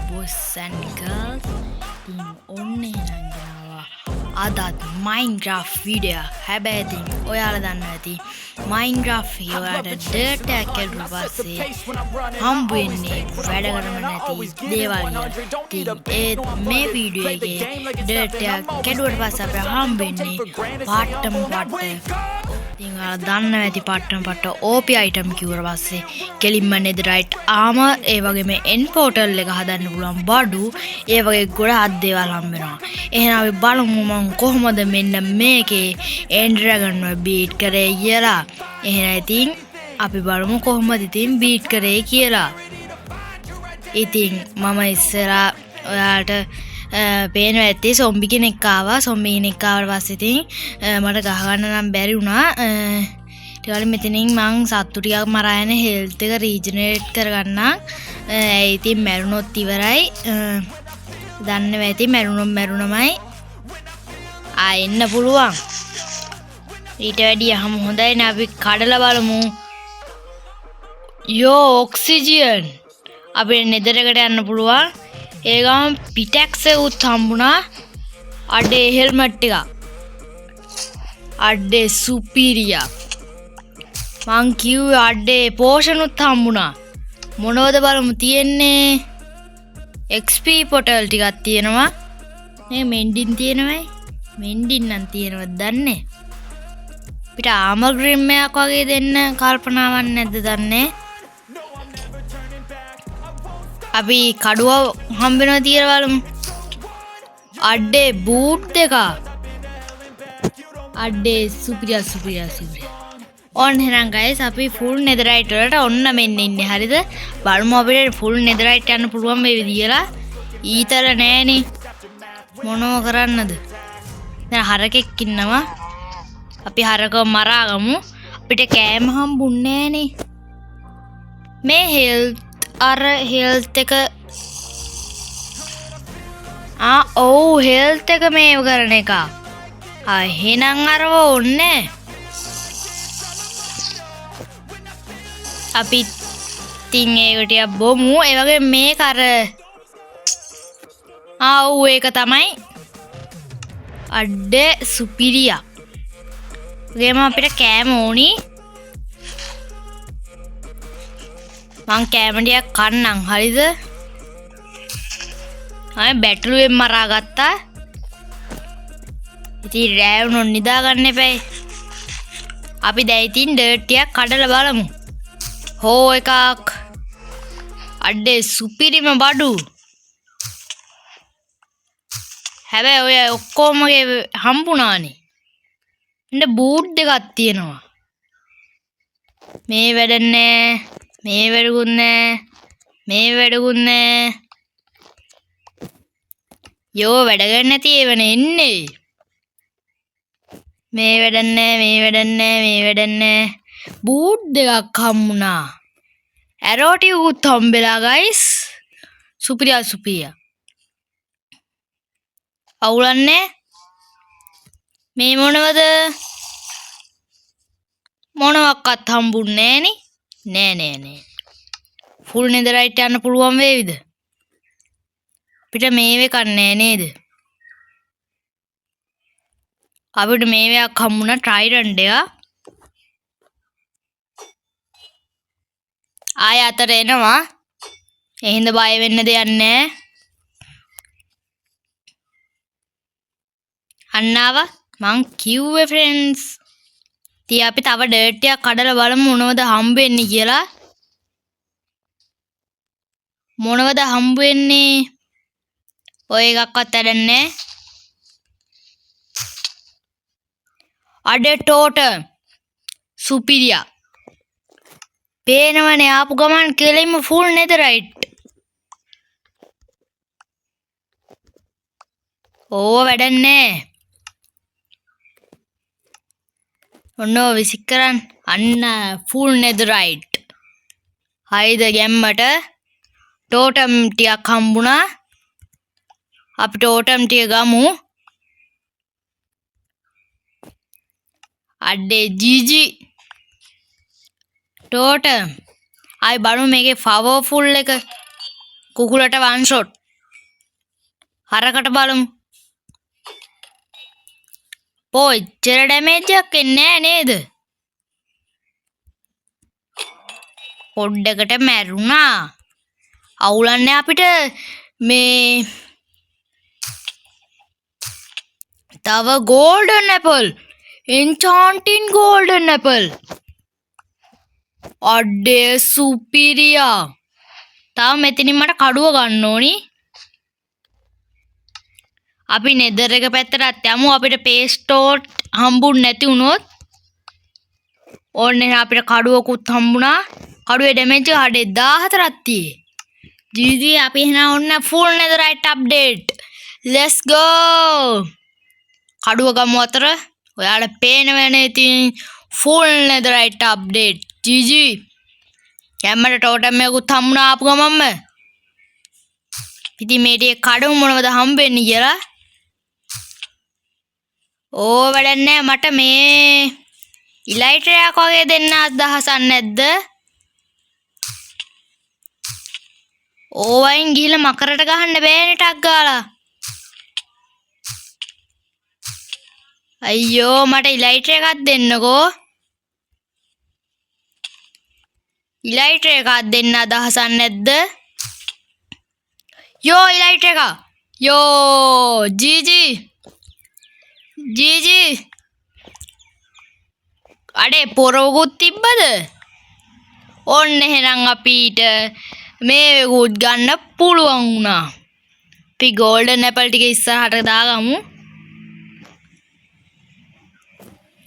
boys and girls ඉතින් ඔන්න එහෙනම් ගෙනාවා අදත් Minecraft වීඩියෝ හැබැයි ඉතින් ඔයාලා දන්නවා ඇති Minecraft එකේ ඔයාලට dirt එකක් කැඩුවා පස්සේ හම්බ වෙන්නේ වැඩ කරන්න නැති දේවල් ඉතින් මේ වීඩියෝ එකේ dirt එකක් කැඩුවට පස්සේ අපිට හම්බ වෙන්නේ පාට්ටම පාට්ට ඉතින් ඔයාලා දන්නවා ඇති පාට්ටම පාට්ට OP item කිව්වට පස්සේ කෙලින්ම netherite armor ඒ වගේම end portal එක හදන්න පුළුවන් බඩු ඒ වගේ ගොඩක් දේවල් හම්බ වෙනවා. එහෙනම් අපි බලමු මම කොහොමද මෙන්න මේකේ end dragon එක beat කරේ කියලා. එහෙනම් ඉතින් අපි බලමු කොහොමද ඉතින් beat කරේ කියලා. ඉතින් මම ඉස්සරහා ඔයාලට පේනවා ඇත්තේ zombie කෙනෙක් ආවා. zombie කෙනෙක් ආවට පස්සේ ඉතින් මට ගහ ගන්න නම් බැරි වුණා. ඊට මෙතනින් මං සත්තු ටිකක් මරාගෙන health එක regenerate කරගන්නම්. ඉතින් මැරුණොත් ඉවරයි. දන්නේ නැති මැරුණොමයි එන්න පුළුවන්. ඊට වැඩිය හැම හොඳයි නේ අපි කඩලා බලමු. යෝ ඔක්සිජන් අපේ nether එකට යන්න පුළුවන්. ඒ ගමන් pickaxe උත් හම්බුණා. අඩේ helmet එක. අඩේ superior. මං කිව්වේ අඩේ potion උත් හම්බුණා. මොනවද බලමු තියෙන්නේ. XP portal ටිකක් තියෙනවා. මේ mending තියෙනවයි. mending නම් තියෙනවද දන්නේ. අපිට armor grim එකක් වගේ දෙන්න කල්පනාවක් නැද්ද දන්නේ. අපි කඩුව හම්බ වෙනවා කියලා බලමු. අඩේ boot දෙක. අඩේ superior. ඔන්න එහෙනම් guys අපි full netherite වලට ඔන්න මෙන්න ඉන්නේ හරිද බලමු අපිට full netherite යන්න පුළුවන් මේ විදිහලා ඊතල නෑනේ මොනව කරන්නද දැන් හරකෙක් ඉන්නවා අපි හරකව මරාගමු අපිට කෑම හම්බුන්නේ නෑනේ මේ health එක ඔව් health එක මේව කරන එක එහෙනම් අරව ඕනේ අපි තින් ඒකට බොමු ඒ වගේ මේක අර ඔව් ඒක තමයි අඩේ සුපිරියා ගේම අපිට කෑම ඕනි මං කෑම ටිකක් කන්නම් හරිද බැටළුවෙන් මරාගත්තා ඉතින් රෑ වුණොත් නිදා ගන්න එපා අපි දැන් ඉතින් ඩර්ට් ටිකක් කඩලා බලමු හෝ එකක් අඩේ සුපිරිම බඩු හැබැයි ඔය ඔක්කොමගේ හම්බුණානේ ඉන්න බූට් දෙකක් තියෙනවා මේ වැඩන්නේ මේ වැඩකුත් නෑ යෝ වැඩ ගන්න නැති ඒවනේ ඉන්නේ මේ වැඩන්නේ බූට් දෙකක් හම්බුණා ඇරෝටි උත් හම්බෙලා ගයිස් සුපිරියා අවුලන්නේ මේ මොනවක්වත් හම්බුන්නේ නෑ ෆුල් netherite යන්න පුළුවන් වේවිද අපිට මේවේ කන්නේ නේද අපිට මේවයක් හම්බුණා trident එක ආය අතර එනවා එහෙනම් බය වෙන්න දෙයක් නැහැ අන්නාව මං කිව්වේ friends ඉතින් අපි තව dirt එකක් කඩලා බලමු මොනවද හම්බ වෙන්නේ කියලා මොනවද හම්බ වෙන්නේ ඔය එකක්වත් වැඩන්නේ අඩේ totem superior පේනවනේ ආපු ගමන් කෙලින්ම full netherite ඕව වැඩන්නේ ඔන්න විසික් කරන් අන්න full netherite හයිද ගැම්මට totem ටිකක් හම්බුණා අපි totem ටික ගමු අඩේ GG totem ආයි බලමු මේකේ powerful එක කුකුලට වන් ෂොට්. හරකට බලමු. එච්චර ඩැමේජ් එකක් එන්නේ නෑ නේද? පොඩ්ඩකට මැරුණා. අවුලන්නේ අපිට මේ තව golden apple. enchanting golden apple. අඩේ සුපිරියා. තව මෙතනින් මට කඩුව ගන්න ඕනි. අපි නෙදර් එක පැත්තට යමු. අපිට පේස්ටෝට් හම්බුන්නේ නැති වුණොත් ඕන්නේ අපිට කඩුවකුත් හම්බුණා. කඩුවේ ඩැමේජ් එක 14ක් තියෙයි. ජීජී අපි එහෙනම් ඔන්න ෆුල් නෙදරයිට් අප්ඩේට්. let's go. කඩුව ගමු අතර. ඔයාලට පේනවනේ ඉතින් ෆුල් නෙදරයිට් අප්ඩේට්. ජීජී කැමරට ටෝටම් එකකුත් හම්බුණා ආපු ගමන්ම. ඉතින් මේ ටික කඩමු මොනවද හම්බෙන්නේ කියලා. වැඩක් නෑ. මට මේ ඉලයිටරයක් වගේ දෙන්න අදහසක් නැද්ද? ඕවයින් ගිහලා මකරට ගහන්න බෑනේ ටක් ගාලා. අයියෝ මට ඉලයිටර එකක් දෙන්නකෝ. ඉලයිටර එකක් දෙන්න අදහසක් නැද්ද? යෝ ඉලයිටර එක. යෝ ජීජී ජීජී අඩේ පොරවකුත් තිබ්බද? ඔන්න එහෙනම් අපිට මේකුත් ගන්න පුළුවන් වුණා. අපි golden apple ටික ඉස්සරහට දාගමු.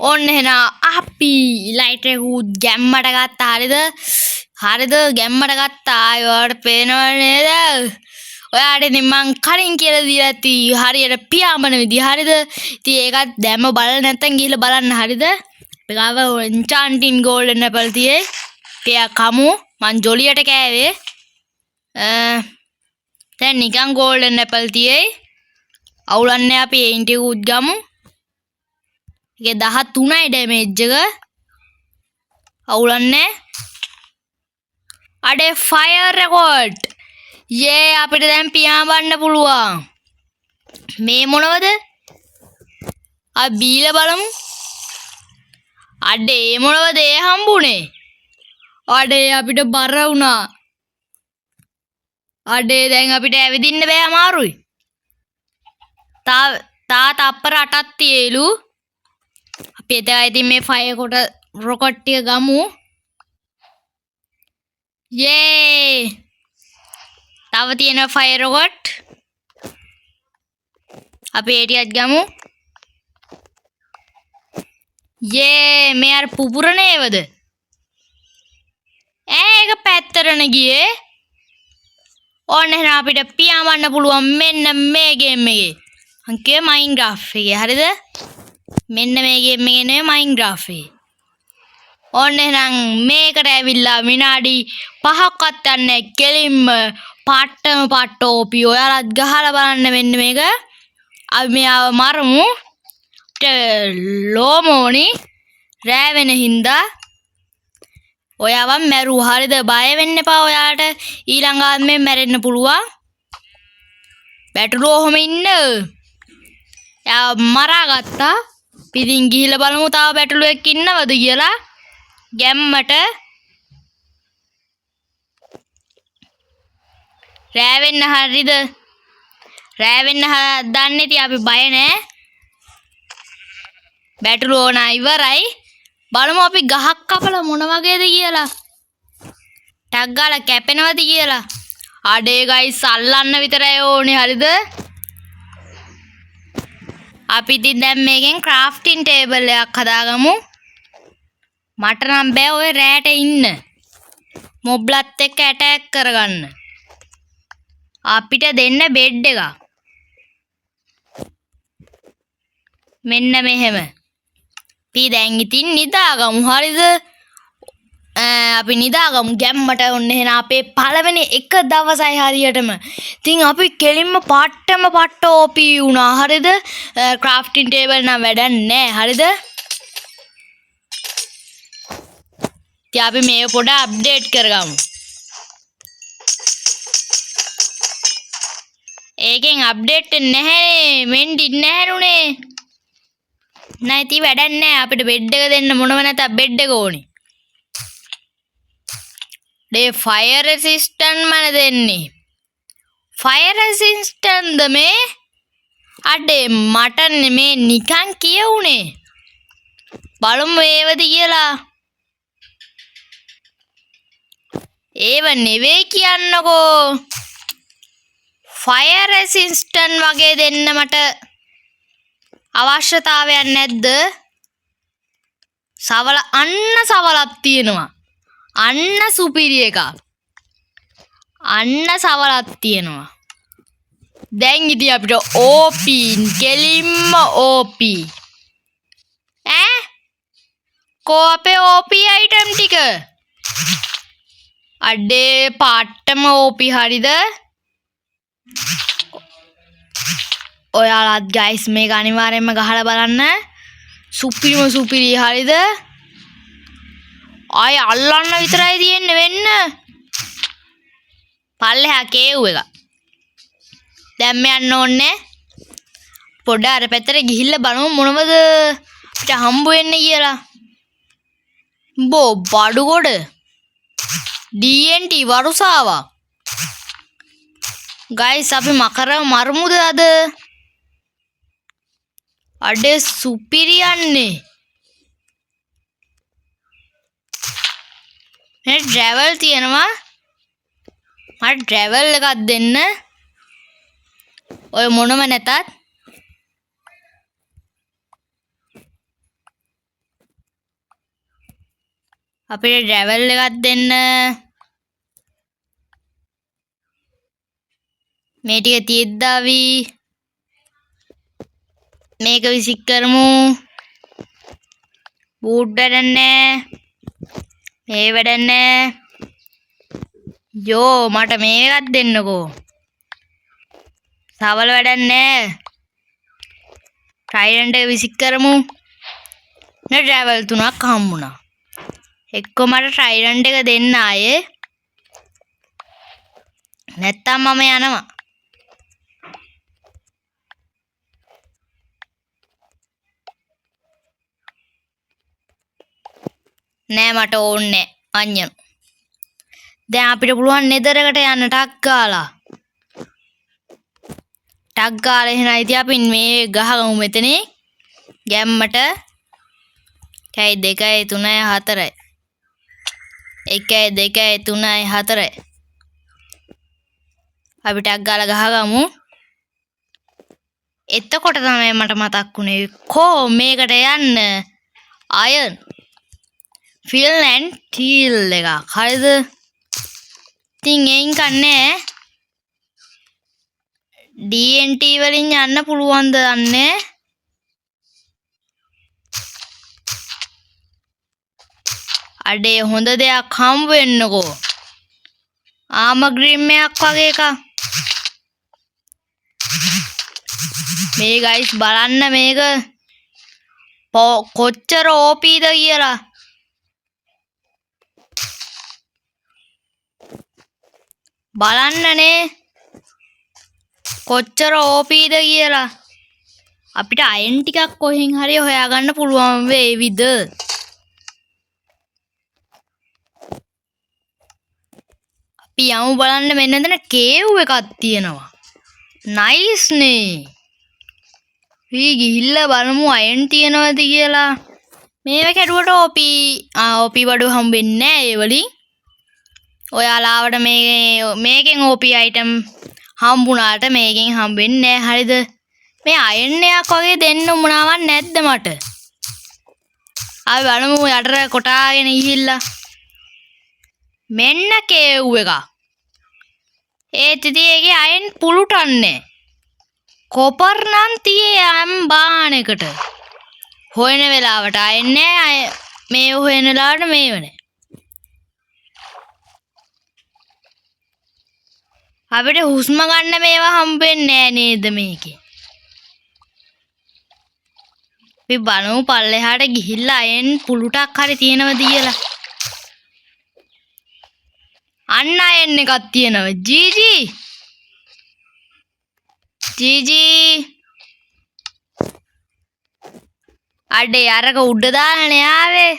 ඔන්න එහෙනම් අපි ලයිටර් එකකුත් ගැම්මට ගත්තා. හරිද? ගැම්මට ගත්තා. ඔයාලට පේනව නේද? ඔයාට ඉතින් මං කලින් කියලා දීලා ඇති හරියට පියාඹන විදිය. හරිද? ඉතින් ඒකත් දැම්ම බලන්න නැත්තම් ගිහලා බලන්න. හරිද? ගාව enchanting golden apple තියේ. පියා කමු. මං ජොලියට කෑවේ. දැන් නිකන් golden apple තියේ. අවුලන්නේ අපි එයින් ටිකුත් ගමු. ඒකේ 13යි ඩැමේජ් එක. අවුලන්නේ. අඩේ ෆයර් රෙකෝඩ්. යේ අපිට දැන් පියාඹන්න පුළුවන්. මේ මොනවද? අපි බීලා බලමු. අඩේ මොනවද ඒ හම්බුනේ? අඩේ අපිට බර වුණා. අඩේ දැන් අපිට ඇවිදින්න බෑ අමාරුයි. තා තප්පර 8ක් තියලු. අපි එතන ඉතින් මේ ෆයර් කොට රොකට් ටික ගමු. යේ තව තියෙන ෆයර් රොකට්. අපි ඒ ටිකත් ගමු. යේ මේ අර පුපුරන ඒවද? ඒක පැත්තරන ගියේ. ඕන්න එහෙනම් අපිට පියාඹන්න පුළුවන් මෙන්න මේ ගේම් එකේ. අංකේ මයින්ක්‍රාෆ්ට් එකේ. හරිද? මෙන්න මේ ගේම් එකේ නේ මයින්ක්‍රාෆ්ට් එකේ. ඕන්න එහෙනම් මේකට ඇවිල්ලා විනාඩි 5ක්වත් යන්නේ කෙලින්ම පාට්ටම පාට්ටෝපි. ඔයාලත් ගහලා බලන්න මෙන්න මේක. අපි මෙයාව මරමු. ලෝමෝනි රෑ වෙන හින්දා ඔයාව මැරුවා. හරිද? බය වෙන්න එපා. ඔයාලට ඊළඟ ආත්මෙන් මැරෙන්න පුළුවන්. බැටළුවෝ ඔහොම ඉන්න. එයා මරාගත්තා. පිටින් ගිහිල්ලා බලමු තව බැටළුවෙක් ඉන්නවද කියලා. ගැම්මට රෑ වෙන්න. හරිද? රෑ වෙන්න දන්නේ ඉතින් අපි බය නෑ. බැටළුවෝ නා ඉවරයි. බලමු අපි ගහක් කපලා මොන වගේද කියලා. ටක් ගාලා කැපෙනවද කියලා. අඩේ ගයිස් අල්ලන්න විතරයි ඕනේ. හරිද? අපි ඉතින් දැන් මේකෙන් ක්‍රාෆ්ටින් ටේබල් එකක් හදාගමු. මට නම් බෑ ඔය රෑට ඉන්න. මොබ්ලත් එක්ක ඇටැක් කරගන්න. අපිට දෙන්න බෙඩ් එකක්. මෙන්න මෙහෙම. අපි දැන් ඉතින් නිදාගමු. හරිද? අපි නිදාගමු ගැම්මට. ඔන්න එහෙනම් අපේ පළවෙනි එක දවසයි හරියටම. ඉතින් අපි කෙලින්ම පාට්ටම පට්ට ඕපි වුණා. හරිද? ක්‍රාෆ්ටින් ටේබල් නම් වැඩක් නෑ. හරිද? ඉතින් අපි මේ පොඩ අප්ඩේට් කරගමු. ඒකෙන් අප්ඩේට් නැහැ වෙන්ඩි නැහැනුනේ. නැති වැඩක් නැහැ අපිට බෙඩ් එක දෙන්න මොනව නැතත් බෙඩ් එක ඕනේ. ඩේ ෆයර් රෙසිස්ටන්ට් මන දෙන්නේ. ෆයර් රෙසිස්ටන්ට්ද මේ? අඩේ මට මේ නිකන් කියවුනේ. බලමු ඒවද කියලා. ඒව නෙවෙයි කියන්නකෝ. ෆයර් රෙසිස්ටන්ට් වගේ දෙන්න මට අවශ්‍යතාවයක් නැද්ද? සවල අන්න සවලක් තියෙනවා. අන්න සුපිරි එකක්. අන්න සවලක් තියෙනවා. දැන් ඉතින් අපිට OP කෙලින්ම OP. කෝ අපේ OP අයිටම් ටික? අඩේ පාට්ටම OP හරිද? ඔයාලත් ගයිස් මේක අනිවාර්යෙන්ම ගහලා බලන්න. සුපිරිම සුපිරි හරිද? ආය අල්ලන්න විතරයි තියෙන්නේ වෙන්න. පල්ලෙහා කේව් එක. දැන් මේ යන්න ඕනේ. පොඩ අර පැත්තට ගිහිල්ලා බලමු මොනවද අපිට හම්බ වෙන්නේ කියලා. බෝ බඩුගොඩ DNT වරුසාවක්. ගයිස් අපි මරමුද අද? අඩේ සුපිරියන්නේ. මේ ට්‍රැවල් තියෙනවා. මට ට්‍රැවල් එකක් දෙන්න. ඔය මොනම නැතත් අපිට ට්‍රැවල් එකක් දෙන්න. මේ ටික තියෙද්දාවි මේක විසික් කරමු. බූට් වැඩක් නැහැ. මේ වැඩක් නැහැ. යෝ මට මේකත් දෙන්නකෝ. සවල වැඩක් නැහැ. ට්‍රයිඩන්ට් එක විසික් කරමු. නේ ට්‍රැවල් 3ක් හම්බුණා. එක්ක මට ට්‍රයිඩන්ට් එක දෙන්න ආයේ. නැත්තම් මම යනවා. නෑ මට ඕනේ අඤ්ඤ. දැන් අපිට පුළුවන් නෙදරකට යන්න ටක් ගාලා. ටක් ගාලා එහෙනම් ඉතින් අපි මේ ගහගමු මෙතනේ. ගැම්මට 1 2 3 4. 1 2 3 4. අපි ටක් ගාලා ගහගමු. එතකොට තමයි මට මතක් වුණේ කෝ මේකට යන්න අයන් ෆිල් ඇන්ඩ් ටීල් එක. හරිද? ඉතින් එයින් කන්නේ DNT වලින් යන්න පුළුවන්ද දන්නේ. අඩේ හොඳ දෙයක් හම්බ වෙන්නකෝ. ආමග්‍රීම් එකක් වගේ එකක්. මේ ගයිස් බලන්න මේක කොච්චර OPද කියලා. බලන්නනේ කොච්චර OPද කියලා. අපිට අයන් ටිකක් කොහෙන් හරි හොයාගන්න පුළුවන් වේවිද? අපි යමු බලන්න. මෙන්න මෙතන කේව් එකක් තියෙනවා. නයිස් නේ. වී ගිහිල්ලා බලමු අයන් තියෙනවද කියලා. මේව කැඩුවට OP බඩු හම්බෙන්නේ නැහැ ඒ වලින්. ඔයාලාවට මේකෙන් OP අයිටම් හම්බුණාට මේකෙන් හම්බෙන්නේ නැහැ. හරිද? මේ අයන් එකක් වගේ දෙන්න මොනවක් නැද්ද මට? අපි බලමු යටට කොටාගෙන ගිහිල්ලා. මෙන්න කේව් එක. ඒත් ඉතින් ඒකේ අයන් පුලුටන්නේ. කොපර් නම් තියේ යම් බානකට. හොයන වෙලාවට අයන් නැහැ. මේ හොයන වෙලාවට මේව නැහැ. අපිට හුස්ම ගන්න මේවා හම්බෙන්නේ නැහැ නේද මේකේ? අපි බලමු පල්ලෙහාට ගිහිල්ලා අයන් පුලුටක් හරි තියෙනවද කියලා. අන්න අයන් එකක් තියෙනවා. ජීජී ජීජී අඩේ අරක උඩ දාලානේ ආවේ.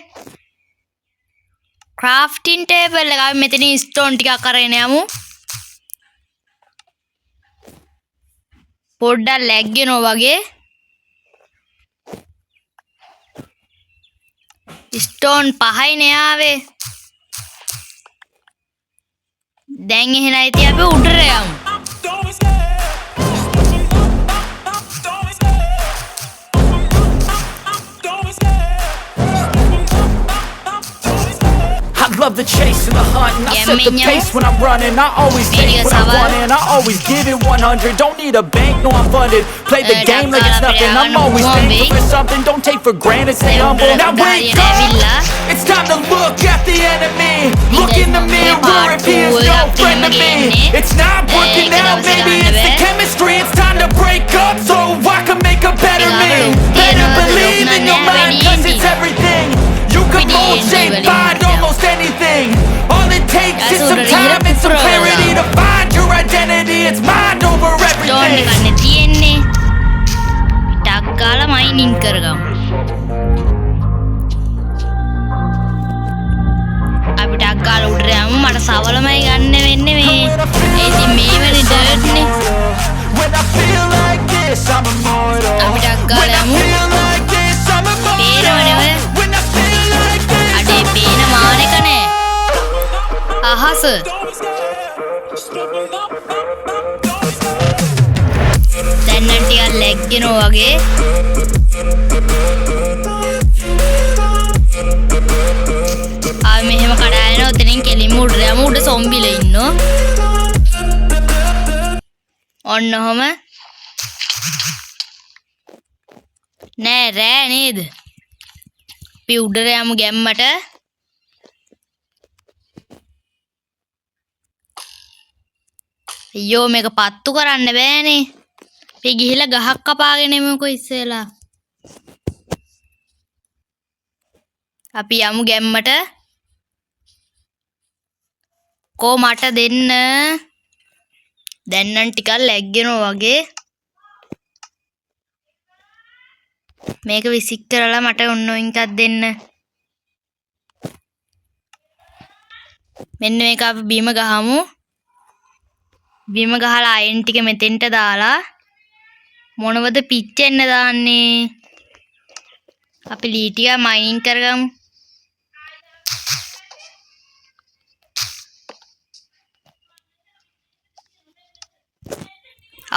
ක්‍රාෆ්ටින් ටේබල් එක අපි මෙතනින් ස්ටෝන් ටිකක් අරගෙන යමු. පොඩ්ඩක් ලැග් වෙනවා වගේ. ස්ටෝන් 5යිනේ ආවේ. දැන් එහෙනම් ඉතින් අපි උඩට යමු. Love the chase and the hunt, and I set the pace when I'm running. I always take what I want and I always give it 100. Don't need a bank, no I'm funded. Play the game like it's nothing. I'm always thankful for something. Don't take for granted, stay humble. Now wake up, it's time to look at the enemy. Look in the mirror if he is no friend to me. It's not working out, maybe it's the chemistry. It's time to break up so I can make a better me. Better believe in your mind, cause it's everything. You can mold, shape, find almost anything. All it takes is some time and some clarity to find your identity. It's mind over everything. ගන්න තියෙන්නේ. ටක් ගාලා mining කරගමු. අපි ටක් ගාලා උඩට යමු. මට සවලමයි ගන්න වෙන්නේ මේ. ඒ ඉතින් මේ වෙලේ ඩර්ට් නේ. When I feel like this, I'm immortal. අපි ටක් ගාලා යමු. පේනවනේ ඔය. අඩේ පේන මානෙක නෑ. අහස. දැන් නම් ටිකක් ලැග් වෙනවා වගේ. ආ මෙහෙම කඩාගෙන ඔතනින් කෙලින්ම උඩට යමු. උඩ සොම්බිලා ඉන්නෝ. ඔන්න ඔහම. නෑ රෑ නේද? අපි උඩට යමු ගැම්මට. අයියෝ මේක පත්තු කරන්න බෑනේ. අපි ගිහිල්ලා ගහක් කපාගෙන එමුකෝ ඉස්සෙලා. අපි යමු ගැම්මට. කෝ මට දෙන්න. දැන් නම් ටිකක් ලැග් වෙනවා වගේ. මේක විසික් කරලා මට ඔන්න ඔයින් එකක් දෙන්න. මෙන්න මේක අපි බීම ගහමු. බීම ගහලා අයන් ටික මෙතෙන්ට දාලා මොනවද පිච්චෙන්න දාන්නේ? අපි ලී ටික මයිනින් කරගමු.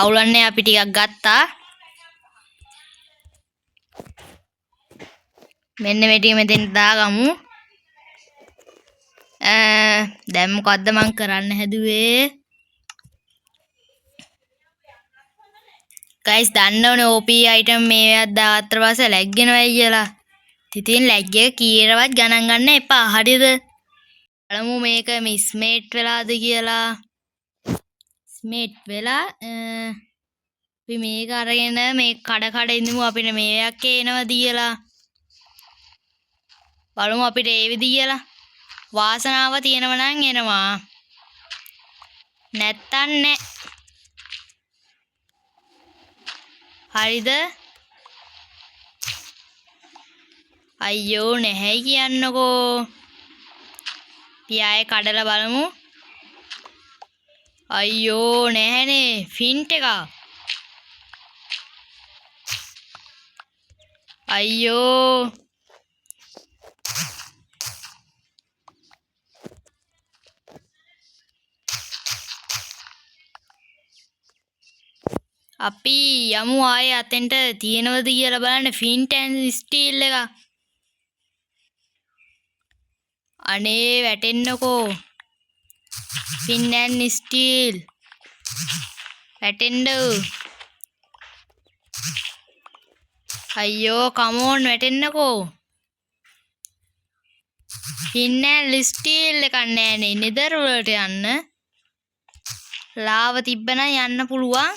අවුලන්නේ අපි ටිකක් ගත්තා. මෙන්න මේ ටික මෙතෙන්ට දාගමු. දැන් මොකද්ද මං කරන්න හැදුවේ? guys දන්නවනේ OP item මේවත් දාත්තර පස්සේ ලැග් වෙනවයි කියලා. ඉතින් ලැග් එක කීරවත් ගණන් ගන්න එපා. හරිද? බලමු මේක මිස්මේට් වෙලාද කියලා. ස්මේට් වෙලා අපි මේක අරගෙන මේ කඩ ඉඳමු අපිට මේයක් එනවා කියලා. බලමු අපිට ඒ විදිහලා වාසනාව තියෙනවා නම් එනවා. නැත්තම් නෑ. හරිද? අයියෝ නැහැ කියන්නකෝ. පියායේ කඩලා බලමු. අයියෝ නැහැනේ ෆින්ට් එක. අයියෝ අපි යමු ආයේ අතෙන්ට තියෙනවද කියලා බලන්න ෆින්ට් ඇන්ඩ් ස්ටීල් එක. අනේ වැටෙන්නකෝ. ෆින් ඇන්ඩ් ස්ටීල් වැටෙන්න. අයියෝ කමෝන් වැටෙන්නකෝ. ෆින් ඇන්ඩ් ස්ටීල් එකක් නෑනේ. නෙදර් වලට යන්න. ලාව තිබ්බනම් යන්න පුළුවන්.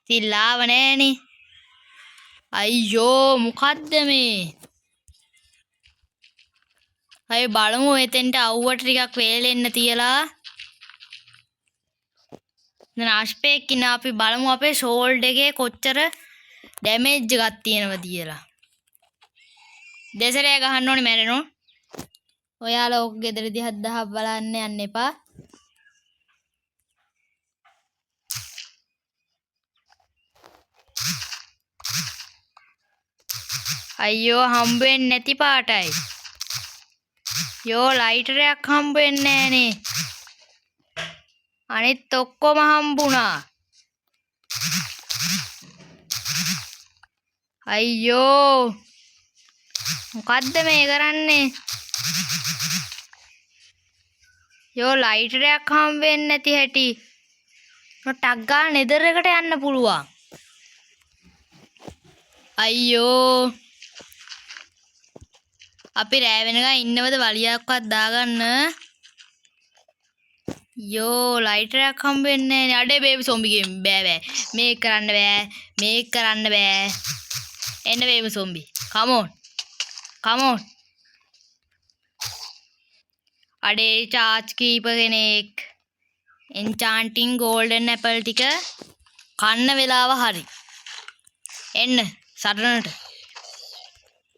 තිල්ලාව නෑනේ. අයියෝ මොකද්ද මේ? අය බලමු එතෙන්ට අවුවට ටිකක් වේලෙන්න තියලා. දැන් අෂ්පේක් ඉන්න අපි බලමු අපේ ෂෝල්ඩ් එකේ කොච්චර ඩැමේජ් එකක් තියෙනවද කියලා. දෙසරේ ගහන්න ඕනේ මැරෙනවා. ඔයාලා ඔක ගෙදරදී හද්දා බලන්න යන්න එපා. අයියෝ හම්බ වෙන්නේ නැති පාටයි. යෝ ලයිටරයක් හම්බ වෙන්නේ නැහනේ. අනිත් ඔක්කොම හම්බුණා. අයියෝ මොකද්ද මේ කරන්නේ? යෝ ලයිටරයක් හම්බ වෙන්නේ නැති හැටි. ටක් ගාලා නෙදර් එකට යන්න පුළුවන්. අයියෝ අපි රෑ වෙනකන් ඉන්නවද වලියක්වත් දාගන්න? යෝ ලයිටරයක් හම්බ වෙන්නේ නැහැ. අඩේ බේබි සොම්බි ගේම් බෑ මේක කරන්න බෑ. මේක කරන්න බෑ. එන්න බේබි සොම්බි. come on. අඩේ චාර්ජ් කීපර් කෙනෙක් enchanting golden apple ටික කන්න වෙලාව හරි. එන්න සටනට.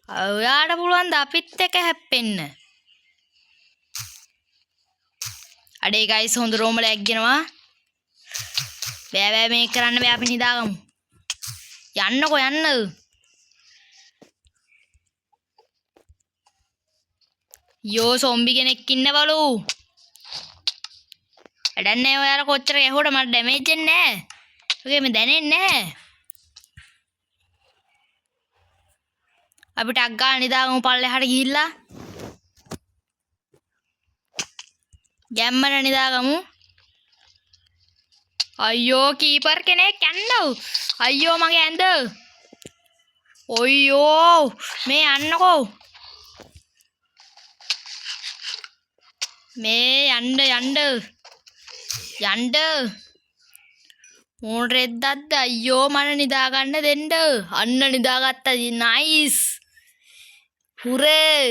ඔයාට පුළුවන් ද අපිත් එක්ක හැප්පෙන්න? අඩේ ගයිස් හොඳ රෝම ලැග්ගෙනවා. බෑ මේක කරන්න බෑ අපි නිදාගමු. යන්නකෝ යන්න. යෝ සොම්බි කෙනෙක් ඉන්නවලු. වැඩක් නැහැ ඔයාලා කොච්චර ගැහුවට මට ඩැමේජ් එන්නේ නැහැ. ඔගේ මේ දැනෙන්නේ නැහැ. අපිට අක් ගාලා නිදාගමු පල්ලෙහාට ගිහිල්ලා. ගැම්මන නිදාගමු. අයියෝ කීපර් කෙනෙක් යන්නෝ. අයියෝ මගේ ඇඳ. ඔයියෝ මේ යන්නකෝ. මේ යන්න. මොන රෙද්දක්ද? අයියෝ මට නිදා ගන්න දෙන්න. අන්න නිදාගත්තා. නයිස්. හුරේ.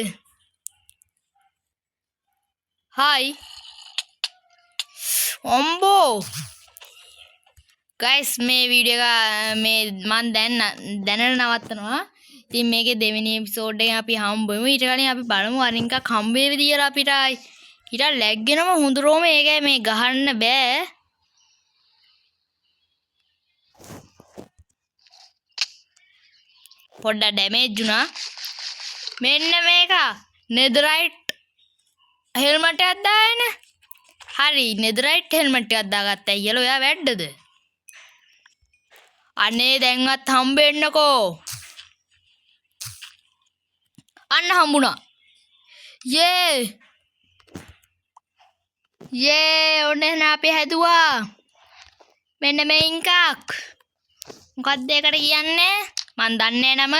හයි. ඔම්බෝ. ගයිස් මේ වීඩියෝ එක මේ මන් දැනට නවත්තනවා. ඉතින් මේකේ දෙවෙනි එපිසෝඩ් එකෙන් අපි හම්බෙමු. ඊට කලින් අපි බලමු අරින් එකක් හම්බ වේවිද කියලා අපිටයි. ඊට ලැග්ගෙනම හොඳරෝම ඒකයි මේ ගහන්න බෑ. පොඩ්ඩක් ඩැමේජ් වුණා. මෙන්න මේක නෙදරයිට් හෙල්මට් එකක් දාගෙන. හරි නෙදරයිට් හෙල්මට් එකක් දාගත්තා කියලා ඔයා වැද්දද? අනේ දැන්වත් හම්බෙන්නකෝ. අන්න හම්බුණා. යේ ඔන්න එහෙනම් අපි හැදුවා. මෙන්න මේ එකක්. මොකක්ද ඒකට කියන්නේ? මන් දන්නේ නම.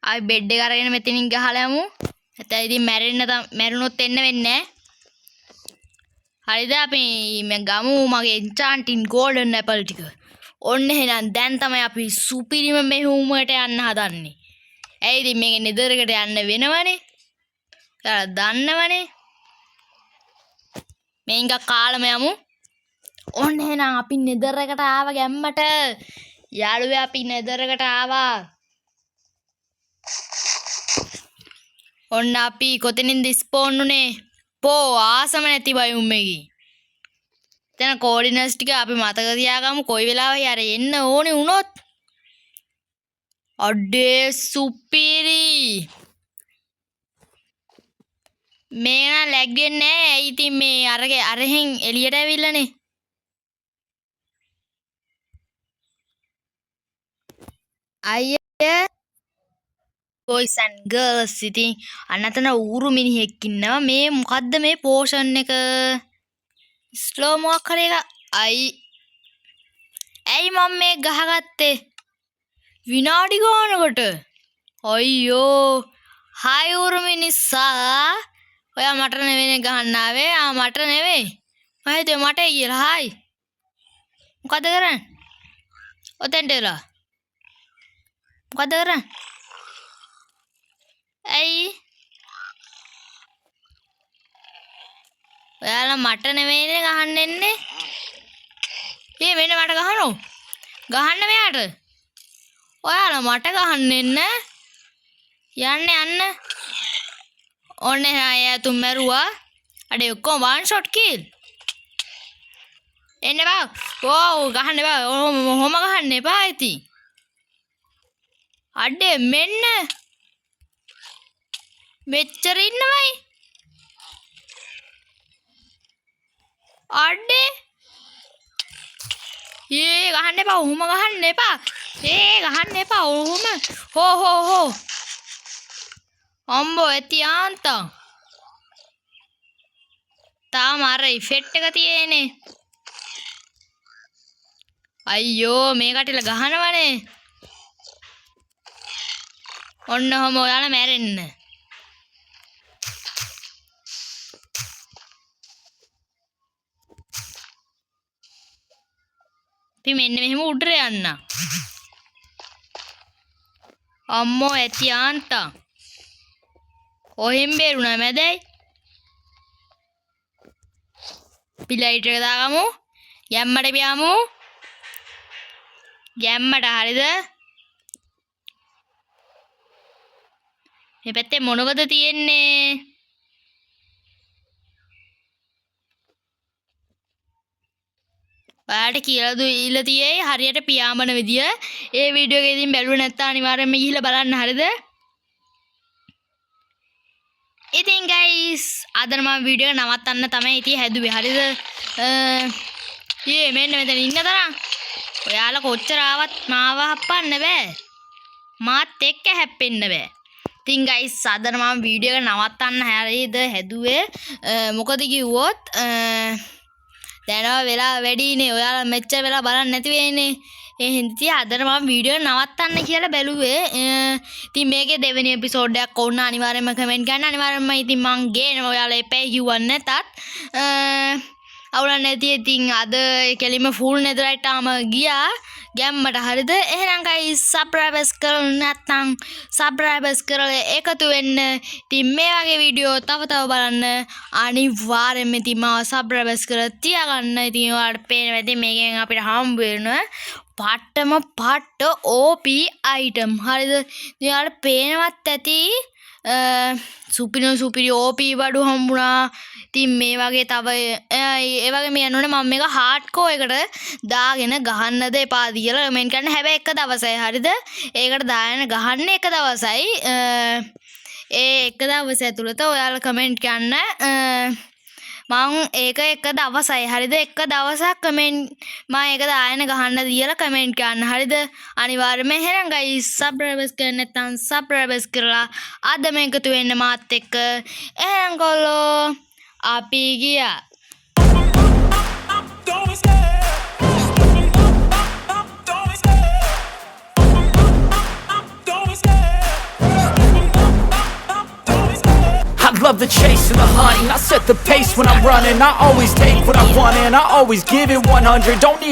අපි බෙඩ් එක අරගෙන මෙතනින් ගහලා යමු. නැත්නම් ඉතින් මැරුණොත් එන්න වෙන්නේ නැහැ. හරිද අපි මේ ගමු මගේ enchanting golden apple ටික. ඔන්න එහෙනම් දැන් තමයි අපි සුපිරිම මෙහෙයුමකට යන්න හදන්නේ. ඇයි ඉතින් මේක නෙදර් එකට යන්න වෙනවනේ. ඔයාලා දන්නවනේ. මේක කාලම යමු. ඔන්න එහෙනම් අපි නෙදර් එකට ආව ගැම්මට. යාළුවෝ අපි නෙදර් එකට ආවා. ඔන්න අපි කොතනින්ද ස්පෝන් උනේ? පෝ ආසම නැති බයුම් එකේ. දැන් කෝඩිනේට්ස් ටික අපි මතක තියාගමු. කොයි වෙලාවෙ හරි එන්න ඕනේ වුණොත්. අඩේ සුපිරි. මේ නා ලැග්ගෙන්නේ නැහැ. ඇයි ඉතින් මේ අරහෙන් එළියට ඇවිල්ලානේ. අයියා boys and girls ඉතින් අනතන ඌරු මිනිහෙක් ඉන්නවා. මේ මොකද්ද මේ පෝෂන් එක? ස්ලෝ මොකක් හරි එක. ඇයි මම මේ ගහගත්තේ? විනාඩි ගානකට. අයියෝ හායි ඌරු මිනිස්සා. ඔයා මට නෙවෙයි ගහන්න ආවේ. මට නෙවෙයි. මම හිතුවේ මට කියලා. හායි. මොකද කරන්නේ? ඔතෙන්ට එලා. මොකද කරන්නේ? ඇයි? ඔයාලා මට නෙවෙයිනේ ගහන්න එන්නේ. මෙන්න මට ගහනෝ. ගහන්න මෙයාට. ඔයාලා මට ගහන්න එන්න. යන්න. ඔන්න එයා තුන් මැරුවා. අඩේ ඔක්කොම one shot kill. එන්න බා. ඕ ගහන්න බා. ඔහොම ගහන්න එපා ඉතින්. අඩේ මෙන්න. මෙච්චර ඉන්නවයි. අඩේ. ගහන්න එපා. ඔහොම ගහන්න එපා. ගහන්න එපා. ඔහොම. හෝ. අම්බෝ ඇති ආන්තා. තාම අර ඉෆෙක්ට් එක තියෙන්නේ. අයියෝ මේ කටල ගහනවනේ. ඔන්න ඔහම ඔයාලා මැරෙන්න. ඉතින් මෙන්න මෙහෙම උඩට යන්න. අම්මෝ ඇති ආන්තා. ඔහෙන් බේරුණා මැදයි. පිලයිට් එක දාගමු. ගැම්මට පියාමු. ගැම්මට හරිද? මේ පැත්තේ මොනවද තියෙන්නේ? ඔයාලට කියලා දුilla තියෙයි හරියට පියාඹන විදිය. ඒ වීඩියෝ එකේ ඉතින් බැලුවේ නැත්නම් අනිවාර්යයෙන්ම ගිහිල්ලා බලන්න හරිද? ඉතින් guys අද මම වීඩියෝ එක නවත්තන්න තමයි ඉතින් හැදුවේ හරිද? මෙන්න මෙතන ඉන්න තරම් ඔයාලා කොච්චර ආවත් මාව හප්පන්න බෑ. මාත් එක්ක හැප්පෙන්න බෑ. ඉතින් guys අද මම වීඩියෝ එක නවත්තන්න හරිද හැදුවේ. මොකද කිව්වොත් දැනව වෙලා වැඩිනේ. ඔයාලා මෙච්චර වෙලා බලන්න නැති වෙන්නේ. ඒ හින්දා අද මම වීඩියෝ නවත්තන්න කියලා බැලුවේ. ඉතින් මේකේ දෙවෙනි එපිසෝඩ් එකක් ඕන අනිවාර්යයෙන්ම කමෙන්ට් ගන්න. අනිවාර්යයෙන්ම ඉතින් මං ගේනවා ඔයාලා එපේ කිව්වන් නැතත්. අවුලක් නැති ඉතින් අද කෙලිම ෆුල් නෙදරයිට් ආම ගියා. ගැම්මට හරිද? එහෙනම් guys subscribe කරලා නැත්නම් subscribe කරලා එකතු වෙන්න. ඉතින් මේ වගේ වීඩියෝ තව බලන්න අනිවාර්යයෙන්ම ඉතින් මාව subscribe කරලා තියාගන්න. ඉතින් ඔයාලට පේනවා ඉතින් මේකෙන් අපිට හම්බ වෙනවා පට්ට OP item. හරිද? ඉතින් ඔයාලට පේනවත් ඇති සුපිරි OP වඩු හම්බුණා. ඉතින් මේ වගේ තව ඒ වගේ මේ යනෝනේ මම මේක හાર્ඩ්කෝ එකට දාගෙන ගහන්නද එපාද කියලා කමෙන්ට් කරන්න. හැබැයි එක දවසයි හරිද? ඒකට දාගෙන ගහන්න එක දවසයි. ඒ එක දවස ඇතුළත ඔයාලා කමෙන්ට් කරන්න. මං ඒක එක දවසයි හරිද? එක දවසක් කමෙන්ට් මම ඒක දාගෙන ගහන්න දීලා කමෙන්ට් කරන්න හරිද? අනිවාර්යයෙන්ම එහෙනම් guys subscribe කරන්න නැත්නම් subscribe කරලා අද මේකතු වෙන්න මාත් එක්ක. එහෙනම් ගොල්ලෝ අපි ගියා. I love the chase and the hunting. I set the pace when I'm running. I always take what I want and I always give it 100. Don't need